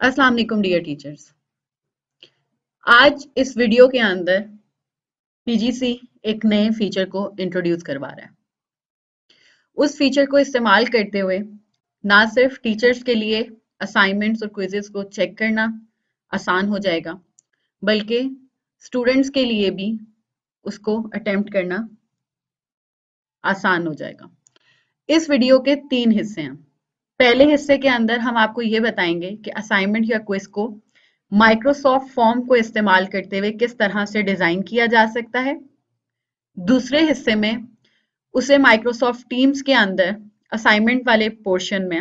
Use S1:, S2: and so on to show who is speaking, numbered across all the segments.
S1: अस्सलाम वालेकुम dear teachers. आज इस वीडियो के अंदर पीजीसी एक नए फीचर को इंट्रोड्यूस करवा रहा है। उस फीचर को इस्तेमाल करते हुए ना सिर्फ टीचर्स के लिए असाइनमेंट्स और क्विजेस को चेक करना आसान हो जाएगा, बल्कि स्टूडेंट्स के लिए भी उसको अटेम्प्ट करना आसान हो जाएगा। इस वीडियो के 3 हिस्से हैं। पहले हिस्से के अंदर हम आपको ये बताएंगे कि असाइनमेंट या क्विज को माइक्रोसॉफ्ट फॉर्म को इस्तेमाल करते हुए किस तरह से डिजाइन किया जा सकता है। दूसरे हिस्से में उसे माइक्रोसॉफ्ट टीम्स के अंदर असाइनमेंट वाले पोर्शन में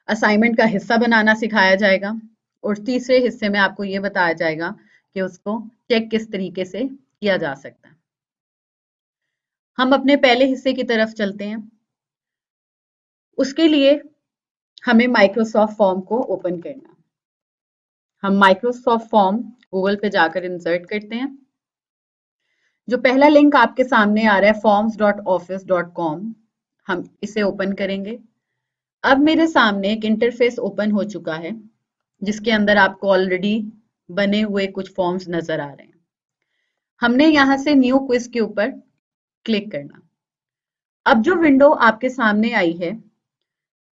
S1: असाइनमेंट का हिस्सा बनाना सिखाया जाएगा और तीसरे हिस्से में आपको ये बताया जाएगा कि उसको चेक किस तरीके से किया जा सकता है। हम अपने पहले हिस्से की तरफ चलते हैं। उसके लिए हमें माइक्रोसॉफ्ट फॉर्म को ओपन करना है। हम माइक्रोसॉफ्ट फॉर्म गूगल पे जाकर इंसर्ट करते हैं। जो पहला लिंक आपके सामने आ रहा है forms.office.com, हम इसे ओपन करेंगे। अब मेरे सामने एक इंटरफेस ओपन हो चुका है जिसके अंदर आपको ऑलरेडी बने हुए कुछ फॉर्म्स नजर आ रहे हैं। हमने यहां से न्यू क्विज के ऊपर क्लिक करना। अब जो विंडो आपके सामने आई है,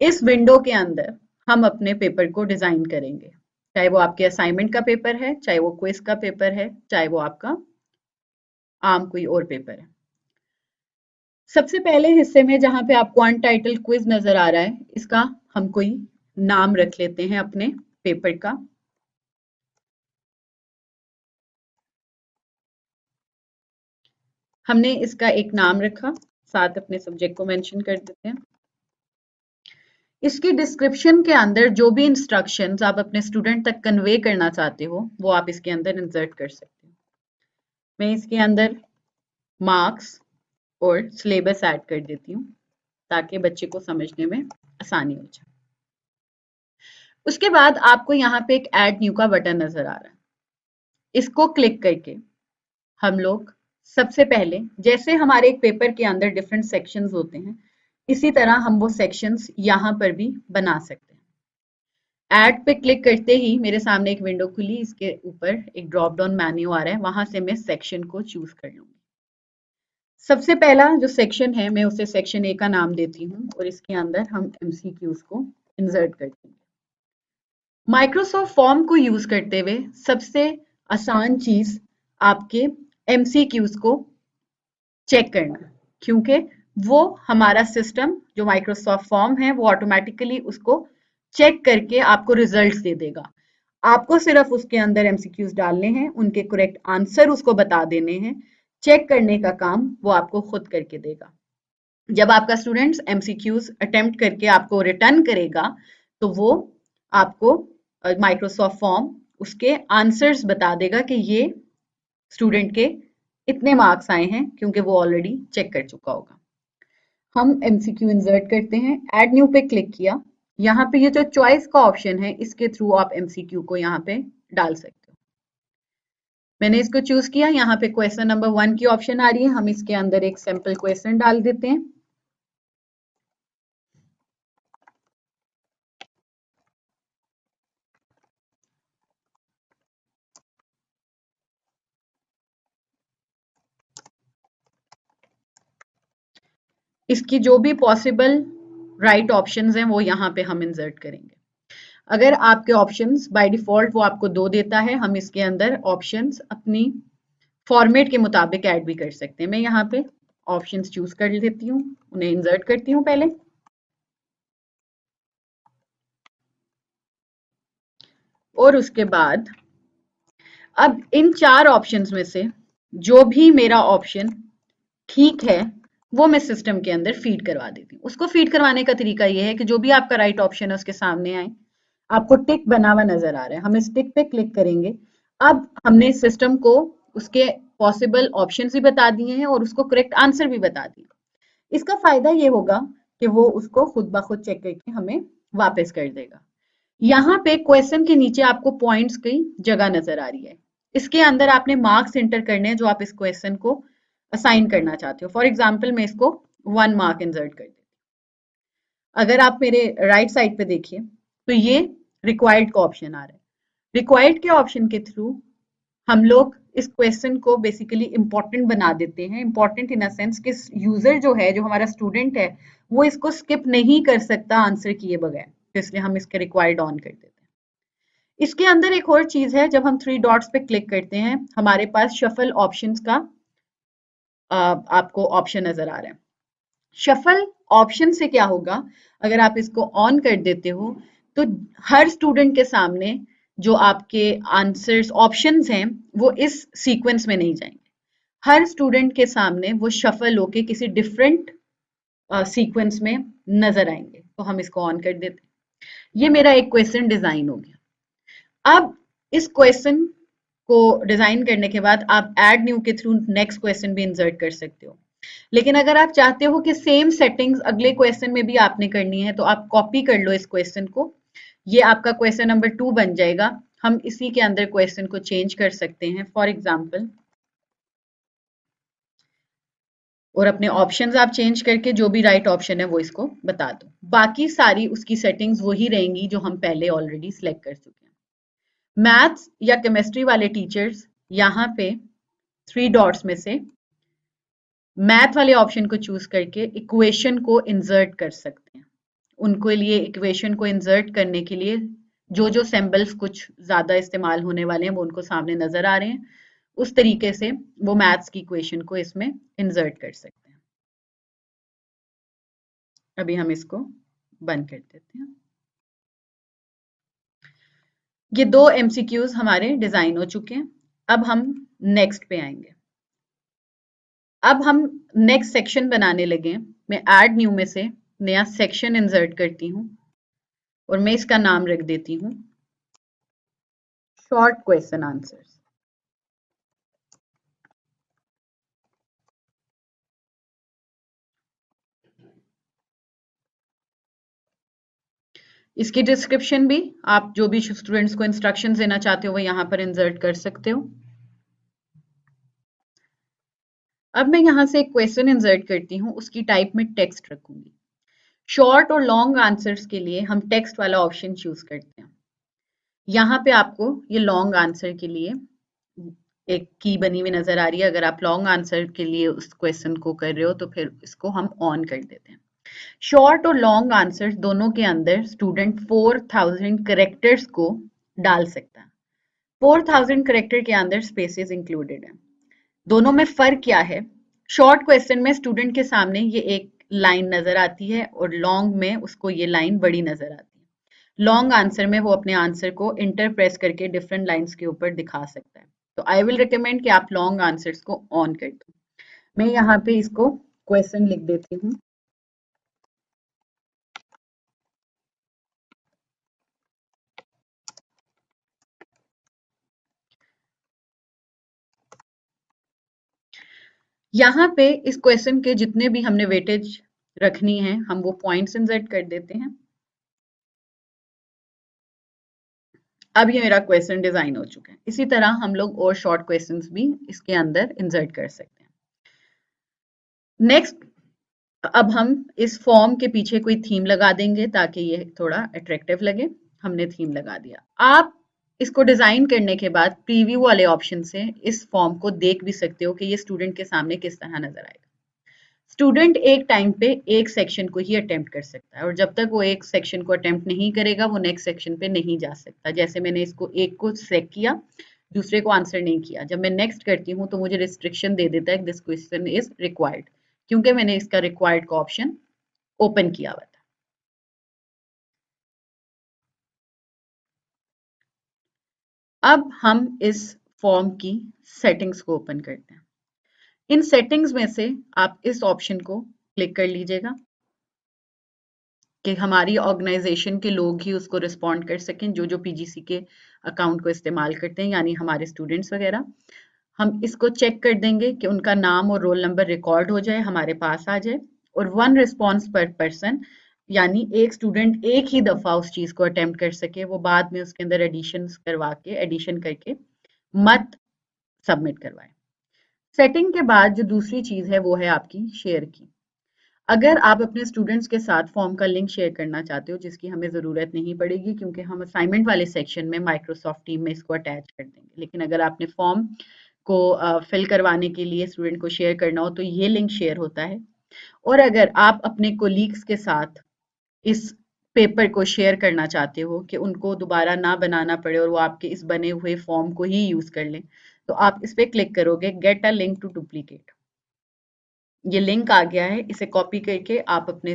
S1: इस विंडो के अंदर हम अपने पेपर को डिजाइन करेंगे, चाहे वो आपके असाइनमेंट का पेपर है, चाहे वो क्विज का पेपर है, चाहे वो आपका आम कोई और पेपर है। सबसे पहले हिस्से में जहां पे आपको अनटाइटल क्विज नजर आ रहा है, इसका हम कोई नाम रख लेते हैं अपने पेपर का। हमने इसका एक नाम रखा, साथ अपने सब्जेक्ट को मेंशन कर देते हैं। इसकी डिस्क्रिप्शन के अंदर जो भी इंस्ट्रक्शंस आप अपने स्टूडेंट तक कन्वे करना चाहते हो वो आप इसके अंदर इंसर्ट कर सकते हो। मैं इसके अंदर मार्क्स और सिलेबस ऐड कर देती हूँ ताकि बच्चे को समझने में आसानी हो जाए। उसके बाद आपको यहाँ पे एक ऐड न्यू का बटन नजर आ रहा है। इसको क्लिक करके हम लोग सबसे पहले, जैसे हमारे एक पेपर के अंदर डिफरेंट सेक्शंस होते हैं, इसी तरह हम वो सेक्शंस यहाँ पर भी बना सकते हैं। ऐड पे क्लिक करते ही मेरे सामने एक विंडो खुली, इसके ऊपर एक ड्रॉप डाउन मेन्यू आ रहा है, वहां से मैं सेक्शन को चूज कर लूंगी। सबसे पहला जो सेक्शन है मैं उसे सेक्शन ए का नाम देती हूँ और इसके अंदर हम एमसीक्यूज को इंसर्ट करते हैं। माइक्रोसॉफ्ट फॉर्म को यूज करते हुए सबसे आसान चीज आपके एमसीक्यूज को चेक करना, क्योंकि वो हमारा सिस्टम जो माइक्रोसॉफ्ट फॉर्म है वो ऑटोमेटिकली उसको चेक करके आपको रिजल्ट्स दे देगा। आपको सिर्फ उसके अंदर एमसीक्यूज डालने हैं, उनके करेक्ट आंसर उसको बता देने हैं। चेक करने का काम वो आपको खुद करके देगा। जब आपका स्टूडेंट्स एमसीक्यूज अटेम्प्ट करके आपको रिटर्न करेगा तो वो आपको माइक्रोसॉफ्ट फॉर्म उसके आंसर्स बता देगा कि ये स्टूडेंट के इतने मार्क्स आए हैं, क्योंकि वो ऑलरेडी चेक कर चुका होगा। हम एमसीक्यू इंसर्ट करते हैं, ऐड न्यू पे क्लिक किया। यहाँ पे ये जो चॉइस का ऑप्शन है, इसके थ्रू आप एमसीक्यू को यहाँ पे डाल सकते हो। मैंने इसको चूज किया। यहाँ पे क्वेश्चन नंबर 1 की ऑप्शन आ रही है, हम इसके अंदर एक सिंपल क्वेश्चन डाल देते हैं। इसकी जो भी पॉसिबल राइट ऑप्शंस हैं वो यहाँ पे हम इंसर्ट करेंगे। अगर आपके ऑप्शंस बाय डिफॉल्ट वो आपको 2 देता है, हम इसके अंदर ऑप्शंस अपनी फॉर्मेट के मुताबिक ऐड भी कर सकते हैं। मैं यहाँ पे ऑप्शंस चूज कर लेती हूँ, उन्हें इंसर्ट करती हूँ पहले। और उसके बाद अब इन 4 ऑप्शंस में से जो भी मेरा ऑप्शन ठीक है वो मैं सिस्टम के अंदर फीड करवा देती हूँ। उसको फीड करवाने का तरीका ये है कि जो भी आपका राइट ऑप्शन है उसके सामने आए, आपको टिक बना हुआ नजर आ रहा है, हम इस टिक पे क्लिक करेंगे। अब हमने सिस्टम को उसके पॉसिबल ऑप्शंस भी बता दिए हैं और उसको करेक्ट आंसर भी बता दिए। इसका फायदा ये होगा कि वो उसको खुद ब खुद चेक करके हमें वापस कर देगा। यहाँ पे क्वेश्चन के नीचे आपको पॉइंट्स की जगह नजर आ रही है, इसके अंदर आपने मार्क्स एंटर करने हैं जो आप इस क्वेश्चन को असाइन करना चाहते हो। फॉर एग्जाम्पल मैं इसको 1 मार्क इंसर्ट कर देती हूँ। अगर आप मेरे राइट साइड पे देखिए तो ये रिक्वायर्ड का ऑप्शन आ रहा है। रिक्वायर्ड के ऑप्शन के थ्रू हम लोग इस क्वेश्चन को बेसिकली इंपॉर्टेंट बना देते हैं। इंपॉर्टेंट इन अ सेंस कि यूजर जो है, जो हमारा स्टूडेंट है, वो इसको स्किप नहीं कर सकता आंसर किए बगैर, तो इसलिए हम इसके रिक्वायर्ड ऑन कर देते हैं। इसके अंदर एक और चीज है, जब हम थ्री डॉट्स पे क्लिक करते हैं हमारे पास शफल ऑप्शंस का आपको ऑप्शन नजर आ रहा है। शफल ऑप्शन से क्या होगा, अगर आप इसको ऑन कर देते हो तो हर स्टूडेंट के सामने जो आपके आंसर्स ऑप्शंस हैं वो इस सीक्वेंस में नहीं जाएंगे। हर स्टूडेंट के सामने वो शफल होके किसी डिफरेंट सीक्वेंस में नजर आएंगे। तो हम इसको ऑन कर देते हैं। ये मेरा एक क्वेश्चन डिजाइन हो गया। अब इस क्वेश्चन को डिजाइन करने के बाद आप ऐड न्यू के थ्रू नेक्स्ट क्वेश्चन भी इंसर्ट कर सकते हो। लेकिन अगर आप चाहते हो कि सेम सेटिंग्स अगले क्वेश्चन में भी आपने करनी है तो आप कॉपी कर लो इस क्वेश्चन को। ये आपका क्वेश्चन नंबर 2 बन जाएगा। हम इसी के अंदर क्वेश्चन को चेंज कर सकते हैं फॉर एग्जाम्पल, और अपने ऑप्शंस आप चेंज करके जो भी राइट ऑप्शन है वो इसको बता दो। बाकी सारी उसकी सेटिंग्स वही रहेंगी जो हम पहले ऑलरेडी सिलेक्ट कर चुके हैं। मैथ्स या केमिस्ट्री वाले टीचर्स यहाँ पे थ्री डॉट्स में से मैथ वाले ऑप्शन को चूज करके इक्वेशन को इंसर्ट कर सकते हैं। उनके लिए इक्वेशन को इंसर्ट करने के लिए जो जो सिंबल्स कुछ ज्यादा इस्तेमाल होने वाले हैं वो उनको सामने नजर आ रहे हैं, उस तरीके से वो मैथ्स की इक्वेशन को इसमें इंसर्ट कर सकते हैं। अभी हम इसको बंद कर देते हैं। ये दो एमसीक्यूज हमारे डिजाइन हो चुके हैं। अब हम नेक्स्ट पे आएंगे। अब हम नेक्स्ट सेक्शन बनाने लगे। मैं ऐड न्यू में से नया सेक्शन इंसर्ट करती हूँ और मैं इसका नाम रख देती हूँ शॉर्ट क्वेश्चन आंसर्स। इसकी डिस्क्रिप्शन भी आप जो भी स्टूडेंट्स को इंस्ट्रक्शंस देना चाहते हो वो यहाँ पर इंसर्ट कर सकते हो। अब मैं यहाँ से एक क्वेश्चन इंसर्ट करती हूँ, उसकी टाइप में टेक्स्ट रखूंगी। शॉर्ट और लॉन्ग आंसर्स के लिए हम टेक्स्ट वाला ऑप्शन चूज करते हैं। यहाँ पे आपको ये लॉन्ग आंसर के लिए एक की बनी हुई नजर आ रही है। अगर आप लॉन्ग आंसर के लिए उस क्वेश्चन को कर रहे हो तो फिर इसको हम ऑन कर देते हैं। शॉर्ट और लॉन्ग आंसर्स दोनों के अंदर स्टूडेंट 4000 करेक्टर्स को डाल सकता है। 4000 करेक्टर के अंदर स्पेसेस इंक्लूडेड है। दोनों में फर्क क्या है? शॉर्ट क्वेश्चन में स्टूडेंट के सामने ये एक लाइन नजर आती है और लॉन्ग में उसको ये लाइन बड़ी नजर आती है। लॉन्ग आंसर में वो अपने आंसर को इंटर प्रेस करके डिफरेंट लाइंस के ऊपर दिखा सकता है। तो आई विल रिकमेंड कि आप लॉन्ग आंसर्स को ऑन कर दो। मैं यहाँ पे इसको क्वेश्चन लिख देती हूँ। यहाँ पे इस क्वेश्चन के जितने भी हमने वेटेज रखनी है हम वो पॉइंट्स इंसर्ट कर देते हैं। अब ये मेरा क्वेश्चन डिजाइन हो चुका है। इसी तरह हम लोग और शॉर्ट क्वेश्चंस भी इसके अंदर इंसर्ट कर सकते हैं। नेक्स्ट, अब हम इस फॉर्म के पीछे कोई थीम लगा देंगे ताकि ये थोड़ा अट्रैक्टिव लगे। हमने थीम लगा दिया। आप इसको डिजाइन करने के बाद प्रीव्यू वाले ऑप्शन से इस फॉर्म को देख भी सकते हो कि ये स्टूडेंट के सामने किस तरह नजर आएगा। स्टूडेंट एक टाइम पे एक सेक्शन को ही अटेम्प्ट कर सकता है और जब तक वो एक सेक्शन को अटेम्प्ट नहीं करेगा वो नेक्स्ट सेक्शन पे नहीं जा सकता। जैसे मैंने इसको एक को सेलेक्ट किया, दूसरे को आंसर नहीं किया, जब मैं नेक्स्ट करती हूँ तो मुझे रिस्ट्रिक्शन दे देता है दिस क्वेश्चन इज रिक्वायर्ड, क्योंकि मैंने इसका रिक्वायर्ड का ऑप्शन ओपन किया हुआ था। अब हम इस फॉर्म की सेटिंग्स को ओपन करते हैं। इन सेटिंग्स में से आप इस ऑप्शन को क्लिक कर लीजिएगा कि हमारी ऑर्गेनाइजेशन के लोग ही उसको रिस्पॉन्ड कर सकें, जो जो पीजीसी के अकाउंट को इस्तेमाल करते हैं, यानी हमारे स्टूडेंट्स वगैरह। हम इसको चेक कर देंगे कि उनका नाम और रोल नंबर रिकॉर्ड हो जाए, हमारे पास आ जाए। और 1 रिस्पॉन्स पर पर्सन, यानी एक स्टूडेंट एक ही दफा उस चीज को अटेम्प्ट कर सके, वो बाद में उसके अंदर एडिशन करवा के एडिशन करके मत सबमिट करवाए। सेटिंग के बाद जो दूसरी चीज है वो है आपकी शेयर की। अगर आप अपने स्टूडेंट्स के साथ फॉर्म का लिंक शेयर करना चाहते हो, जिसकी हमें ज़रूरत नहीं पड़ेगी क्योंकि हम असाइनमेंट वाले सेक्शन में माइक्रोसॉफ्ट टीम में इसको अटैच कर देंगे, लेकिन अगर आपने फॉर्म को फिल करवाने के लिए स्टूडेंट को शेयर करना हो तो ये लिंक शेयर होता है। और अगर आप अपने कोलीग्स के साथ इस पेपर को शेयर करना चाहते हो कि उनको दोबारा ना बनाना पड़े और वो आपके इस बने हुए फॉर्म को ही यूज़ कर लें, तो आप इस पे क्लिक करोगे get a link to duplicate. ये लिंक आ गया है, इसे कॉपी करके आप अपने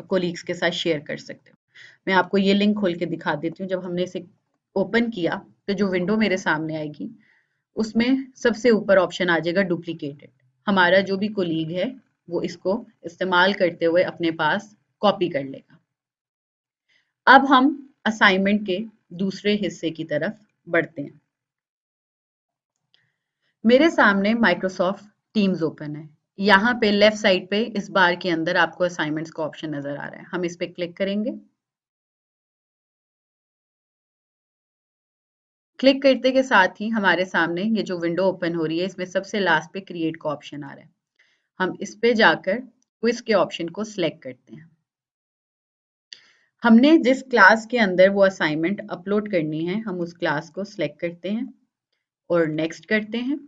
S1: कोलीग्स के साथ शेयर कर सकते हो। मैं आपको ये लिंक खोल के दिखा देती हूँ। जब हमने इसे ओपन किया तो जो विंडो मेरे सामने आएगी उसमें सबसे ऊपर ऑप्शन आ जाएगा डुप्लीकेटेड। हमारा जो भी कोलीग है वो इसको इस्तेमाल करते हुए अपने पास कॉपी कर लेगा। अब हम असाइनमेंट के दूसरे हिस्से की तरफ बढ़ते हैं। मेरे सामने माइक्रोसॉफ्ट टीम्स ओपन है। यहाँ पे लेफ्ट साइड पे इस बार के अंदर आपको असाइनमेंट्स का ऑप्शन नजर आ रहा है। हम इस पे क्लिक करेंगे। क्लिक करते के साथ ही हमारे सामने ये जो विंडो ओपन हो रही है इसमें सबसे लास्ट पे क्रिएट का ऑप्शन आ रहा है। हम इस पे जाकर क्विज के ऑप्शन को सिलेक्ट करते हैं। हमने जिस क्लास के अंदर वो असाइनमेंट अपलोड करनी है हम उस क्लास को सिलेक्ट करते हैं और नेक्स्ट करते हैं।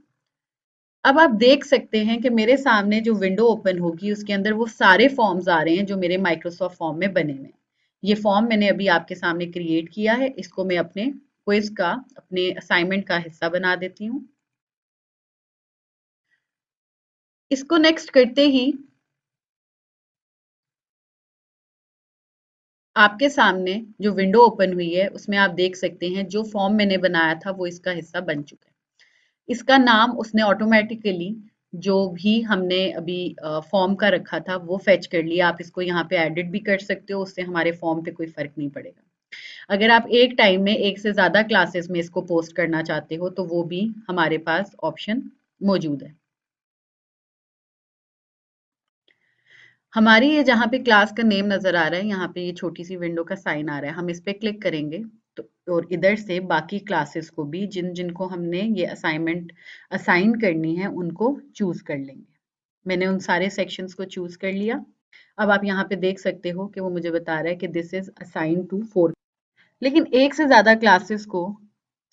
S1: अब आप देख सकते हैं कि मेरे सामने जो विंडो ओपन होगी उसके अंदर वो सारे फॉर्म्स आ रहे हैं जो मेरे माइक्रोसॉफ्ट फॉर्म में बने हुए हैं। ये फॉर्म मैंने अभी आपके सामने क्रिएट किया है। इसको मैं अपने क्विज का, अपने असाइनमेंट का हिस्सा बना देती हूँ। इसको नेक्स्ट करते ही आपके सामने जो विंडो ओपन हुई है उसमें आप देख सकते हैं जो फॉर्म मैंने बनाया था वो इसका हिस्सा बन चुका है। इसका नाम उसने ऑटोमेटिकली जो भी हमने अभी फॉर्म का रखा था वो फेच कर लिया। आप इसको यहाँ पे एडिट भी कर सकते हो, उससे हमारे फॉर्म पे कोई फर्क नहीं पड़ेगा। अगर आप एक टाइम में एक से ज्यादा क्लासेस में इसको पोस्ट करना चाहते हो तो वो भी हमारे पास ऑप्शन मौजूद है। हमारी ये जहाँ पे क्लास का नेम नजर आ रहा है यहाँ पे ये छोटी सी विंडो का साइन आ रहा है। हम इस पे क्लिक करेंगे तो और इधर से बाकी क्लासेस को भी जिन जिनको हमने ये असाइनमेंट असाइन करनी है उनको चूज कर लेंगे। मैंने उन सारे सेक्शंस को चूज कर लिया। अब आप यहाँ पे देख सकते हो कि वो मुझे बता रहा है कि दिस इज असाइन टू 4। लेकिन एक से ज्यादा क्लासेस को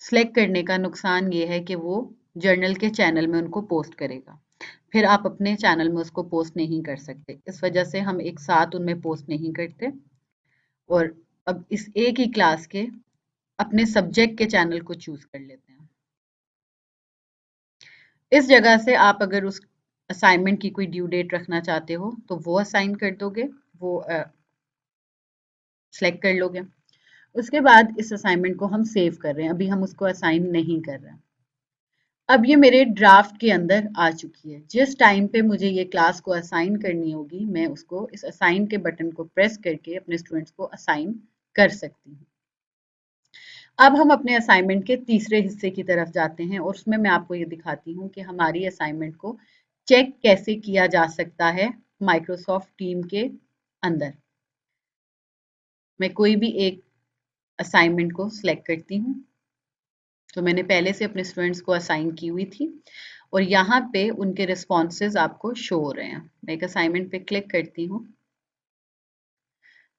S1: सिलेक्ट करने का नुकसान ये है कि वो जर्नल के चैनल में उनको पोस्ट करेगा। फिर आप अपने चैनल में उसको पोस्ट नहीं कर सकते। इस वजह से हम एक साथ उनमें पोस्ट नहीं करते और अब इस एक ही क्लास के अपने सब्जेक्ट के चैनल को चूज कर लेते हैं। इस जगह से आप अगर उस असाइनमेंट की कोई ड्यू डेट रखना चाहते हो तो वो असाइन कर दोगे, वो सिलेक्ट कर लोगे। उसके बाद इस असाइनमेंट को हम सेव कर रहे हैं, अभी हम उसको असाइन नहीं कर रहे हैं। अब ये मेरे ड्राफ्ट के अंदर आ चुकी है। जिस टाइम पे मुझे ये क्लास को असाइन करनी होगी मैं उसको इस असाइन के बटन को प्रेस करके अपने स्टूडेंट्स को असाइन कर सकती हूँ। अब हम अपने असाइनमेंट के तीसरे हिस्से की तरफ जाते हैं और उसमें मैं आपको ये दिखाती हूँ कि हमारी असाइनमेंट को चेक कैसे किया जा सकता है माइक्रोसॉफ्ट टीम के अंदर। मैं कोई भी एक असाइनमेंट को सिलेक्ट करती हूँ। तो मैंने पहले से अपने स्टूडेंट्स को असाइन की हुई थी और यहाँ पे उनके रिस्पॉन्सेज आपको शो हो रहे हैं। मैं एक असाइनमेंट पे क्लिक करती हूँ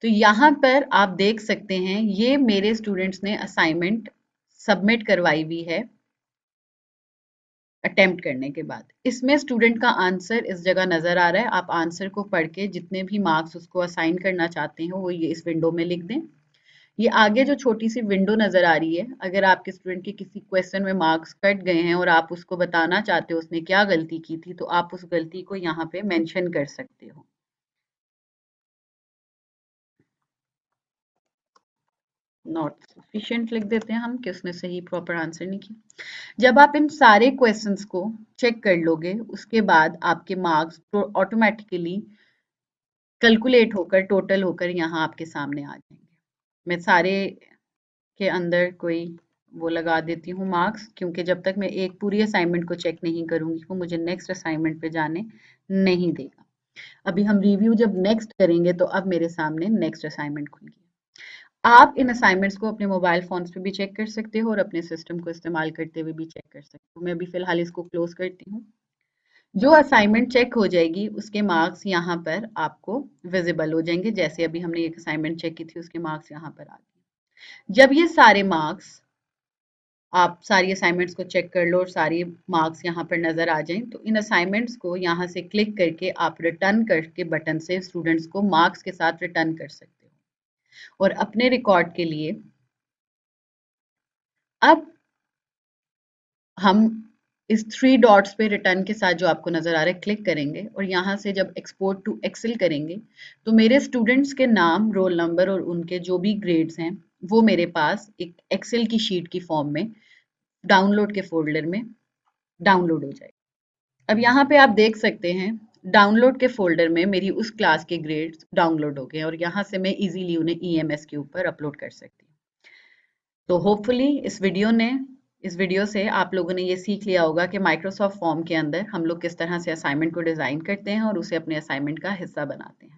S1: तो यहाँ पर आप देख सकते हैं ये मेरे स्टूडेंट्स ने असाइनमेंट सबमिट करवाई हुई है अटेम्प्ट करने के बाद। इसमें स्टूडेंट का आंसर इस जगह नजर आ रहा है। आप आंसर को पढ़ के जितने भी मार्क्स उसको असाइन करना चाहते हो वो ये इस विंडो में लिख दें। ये आगे जो छोटी सी विंडो नजर आ रही है, अगर आपके स्टूडेंट के किसी क्वेश्चन में मार्क्स कट गए हैं और आप उसको बताना चाहते हो उसने क्या गलती की थी तो आप उस गलती को यहाँ पे मेंशन कर सकते हो। नॉट सफिशिएंट लिख देते हैं हम कि उसने सही प्रॉपर आंसर नहीं किया। जब आप इन सारे क्वेश्चंस को चेक कर लोगे उसके बाद आपके मार्क्स ऑटोमेटिकली कैलकुलेट होकर टोटल होकर यहाँ आपके सामने आ जाएंगे। मैं सारे के अंदर कोई वो लगा देती हूँ मार्क्स, क्योंकि जब तक मैं एक पूरी असाइनमेंट को चेक नहीं करूंगी वो मुझे नेक्स्ट असाइनमेंट पे जाने नहीं देगा। अभी हम रिव्यू जब नेक्स्ट करेंगे तो अब मेरे सामने नेक्स्ट असाइनमेंट खुल गई। आप इन असाइनमेंट्स को अपने मोबाइल फोन्स पे भी चेक कर सकते हो और अपने सिस्टम को इस्तेमाल करते हुए भी चेक कर सकते हो। मैं अभी फिलहाल इसको क्लोज करती हूँ। जो असाइनमेंट चेक हो जाएगी उसके मार्क्स यहाँ पर आपको विजिबल हो जाएंगे। जैसे अभी हमने एक असाइनमेंट चेक की थी, उसके मार्क्स यहाँ पर आ गए। जब ये सारे मार्क्स, आप सारी असाइनमेंट्स को चेक कर लो और सारी मार्क्स यहाँ पर नज़र आ जाएं, तो इन असाइनमेंट्स को यहाँ से क्लिक करके आप रिटर्न करके बटन से स्टूडेंट्स को मार्क्स के साथ रिटर्न कर सकते हो। और अपने रिकॉर्ड के लिए अब हम इस 3 डॉट्स पे रिटर्न के साथ जो आपको नजर आ रहा है क्लिक करेंगे और यहाँ से जब एक्सपोर्ट टू एक्सेल करेंगे तो मेरे स्टूडेंट्स के नाम, रोल नंबर और उनके जो भी ग्रेड्स हैं वो मेरे पास एक एक्सेल की शीट की फॉर्म में डाउनलोड के फोल्डर में डाउनलोड हो जाएगा। अब यहाँ पे आप देख सकते हैं डाउनलोड के फोल्डर में मेरी उस क्लास के ग्रेड्स डाउनलोड हो गए और यहाँ से मैं इजीली उन्हें ईएमएस के ऊपर अपलोड कर सकती हूँ। तो होपफुली इस वीडियो से आप लोगों ने ये सीख लिया होगा कि माइक्रोसॉफ्ट फॉर्म के अंदर हम लोग किस तरह से असाइनमेंट को डिज़ाइन करते हैं और उसे अपने असाइनमेंट का हिस्सा बनाते हैं।